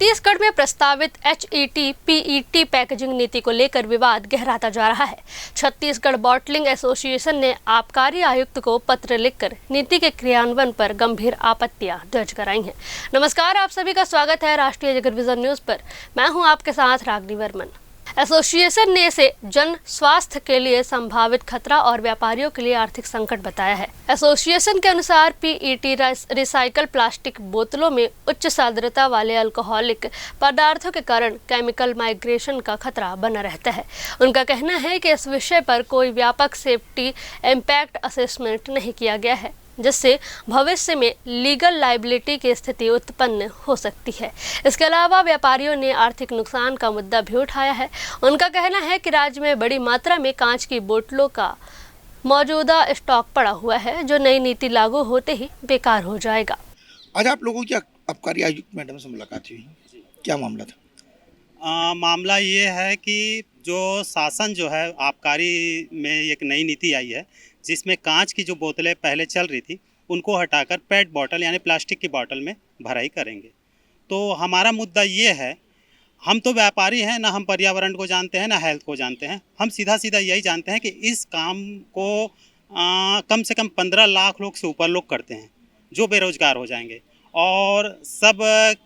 छत्तीसगढ़ में प्रस्तावित HET PET packaging नीति को लेकर विवाद गहराता जा रहा है। छत्तीसगढ़ बॉटलिंग एसोसिएशन ने आबकारी आयुक्त को पत्र लिखकर नीति के क्रियान्वयन पर गंभीर आपत्तियां दर्ज कराई हैं। नमस्कार, आप सभी का स्वागत है राष्ट्रीय जगत विजन न्यूज पर। मैं हूं आपके साथ रागनी वर्मन। एसोसिएशन ने इसे जन स्वास्थ्य के लिए संभावित खतरा और व्यापारियों के लिए आर्थिक संकट बताया है। एसोसिएशन के अनुसार PET रिसाइकल प्लास्टिक बोतलों में उच्च सांद्रता वाले अल्कोहलिक पदार्थों के कारण केमिकल माइग्रेशन का खतरा बना रहता है। उनका कहना है कि इस विषय पर कोई व्यापक सेफ्टी इम्पैक्ट असेसमेंट नहीं किया गया है, जिससे भविष्य में लीगल लायबिलिटी की स्थिति उत्पन्न हो सकती है। इसके अलावा व्यापारियों ने आर्थिक नुकसान का मुद्दा भी उठाया है। उनका कहना है कि राज्य में बड़ी मात्रा में कांच की बोतलों का मौजूदा स्टॉक पड़ा हुआ है, जो नई नीति लागू होते ही बेकार हो जाएगा। आज आप लोगों की आबकारी आयुक्त मैडम से मुलाकात हुई, क्या मामला था? मामला ये है कि जो शासन जो है आबकारी में एक नई नीति आई है, जिसमें कांच की जो बोतलें पहले चल रही थी उनको हटाकर पेट बॉटल यानी प्लास्टिक की बोतल में भराई करेंगे। तो हमारा मुद्दा ये है, हम तो व्यापारी हैं, ना हम पर्यावरण को जानते हैं ना हेल्थ को जानते हैं। हम सीधा यही जानते हैं कि इस काम को कम से कम 15 लाख लोग से ऊपर लोग करते हैं जो बेरोजगार हो जाएंगे। और सब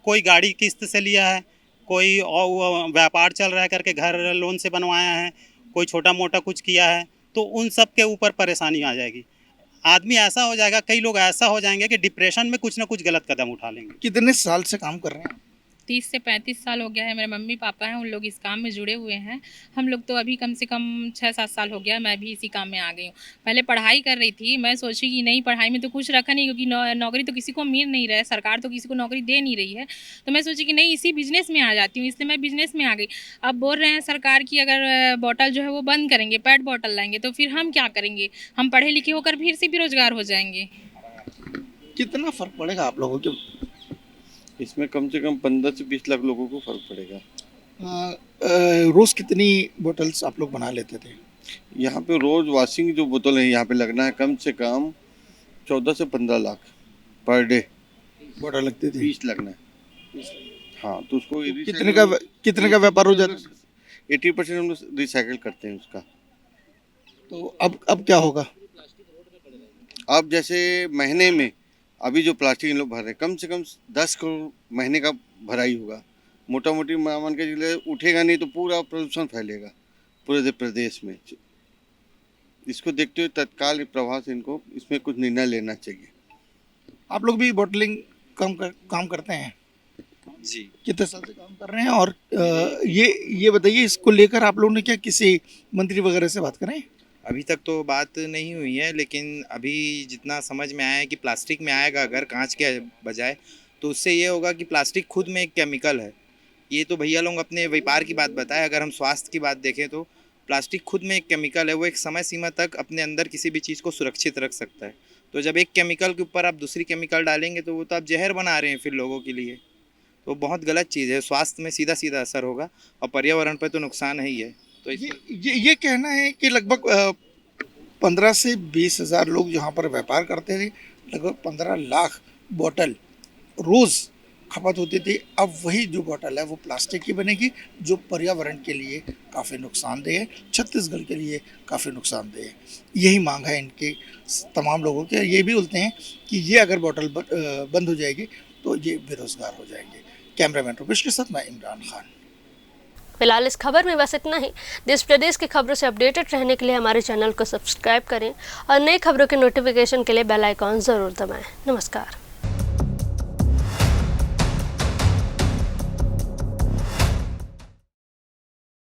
कोई गाड़ी किस्त से लिया है, कोई और व्यापार चल रहा है करके घर लोन से बनवाया है, कोई छोटा मोटा कुछ किया है, तो उन सब के ऊपर परेशानी आ जाएगी। आदमी ऐसा हो जाएगा, कई लोग ऐसा हो जाएंगे कि डिप्रेशन में कुछ ना कुछ गलत कदम उठा लेंगे। कितने साल से काम कर रहे हैं? 30 से 35 साल हो गया है। मेरे मम्मी पापा हैं, उन लोग इस काम में जुड़े हुए हैं। हम लोग तो अभी कम से कम 6-7 साल हो गया, मैं भी इसी काम में आ गई हूँ। पहले पढ़ाई कर रही थी, मैं सोची कि नहीं, पढ़ाई में तो कुछ रखा नहीं, क्योंकि नौकरी तो किसी को मिल नहीं रहा है, सरकार तो किसी को नौकरी दे नहीं रही है। तो मैं सोची कि नहीं, इसी बिजनेस में आ जाती हूँ, इसलिए मैं बिजनेस में आ गई। अब बोल रहे हैं सरकार की अगर बॉटल जो है वो बंद करेंगे, पेट बॉटल लाएंगे, तो फिर हम क्या करेंगे? हम पढ़े लिखे होकर फिर से बेरोजगार हो जाएंगे। कितना फर्क पड़ेगा आप लोगों के? इसमें कम से कम 15 से 20 लाख लोगों को फर्क पड़ेगा। रोज कितनी बोतल्स आप लोग बना लेते थे? यहाँ पे रोज वॉशिंग जो बोतल है यहाँ पे लगना है कम से कम 14 से 15 लाख पर डे बोतल लगती थी। 20 लगना है। हाँ, तो उसको कितने का व्यापार हो जाता है? 80% हम लोग रिसाइकिल करते हैं उसका। तो अब क्या होगा? अब जैसे महीने में अभी जो प्लास्टिक इन लोग भर रहे हैं, कम से कम 10 करोड़ महीने का भराई होगा। मोटा मोटी मान के चले, उठेगा नहीं तो पूरा प्रदूषण फैलेगा पूरे प्रदेश में। इसको देखते हुए तत्काल प्रभाव से इनको इसमें कुछ निर्णय लेना चाहिए। आप लोग भी बॉटलिंग काम करते हैं जी? कितने साल से काम कर रहे हैं? और ये बताइए, इसको लेकर आप लोगों ने क्या किसी मंत्री वगैरह से बात करें? अभी तक तो बात नहीं हुई है, लेकिन अभी जितना समझ में आया है कि प्लास्टिक में आएगा अगर कांच के बजाय, तो उससे ये होगा कि प्लास्टिक खुद में एक केमिकल है। ये तो भैया लोग अपने व्यापार की बात बताए, अगर हम स्वास्थ्य की बात देखें तो प्लास्टिक खुद में एक केमिकल है। वो एक समय सीमा तक अपने अंदर किसी भी चीज़ को सुरक्षित रख सकता है। तो जब एक केमिकल के ऊपर आप दूसरी केमिकल डालेंगे तो वो तो आप जहर बना रहे हैं फिर लोगों के लिए। तो बहुत गलत चीज़ है, स्वास्थ्य में सीधा असर होगा और पर्यावरण पर तो नुकसान है ही है। तो ये कहना है कि लगभग 15 से 20 हज़ार लोग यहाँ पर व्यापार करते थे, लगभग 15 लाख बोतल रोज़ खपत होती थी। अब वही जो बोतल है वो प्लास्टिक की बनेगी, जो पर्यावरण के लिए काफ़ी नुकसानदेह है, छत्तीसगढ़ के लिए काफ़ी नुकसानदेह है। यही मांग है इनके तमाम लोगों के। ये भी बोलते हैं कि ये अगर बोतल बंद हो जाएगी तो ये बेरोजगार हो जाएंगे। कैमरामैन रूपेश के साथ मैं इमरान खान। फिलहाल इस खबर में बस इतना ही। देश प्रदेश की खबरों से अपडेटेड रहने के लिए हमारे चैनल को सब्सक्राइब करें और नई खबरों के नोटिफिकेशन के लिए बेल आइकॉन जरूर दबाएं। नमस्कार।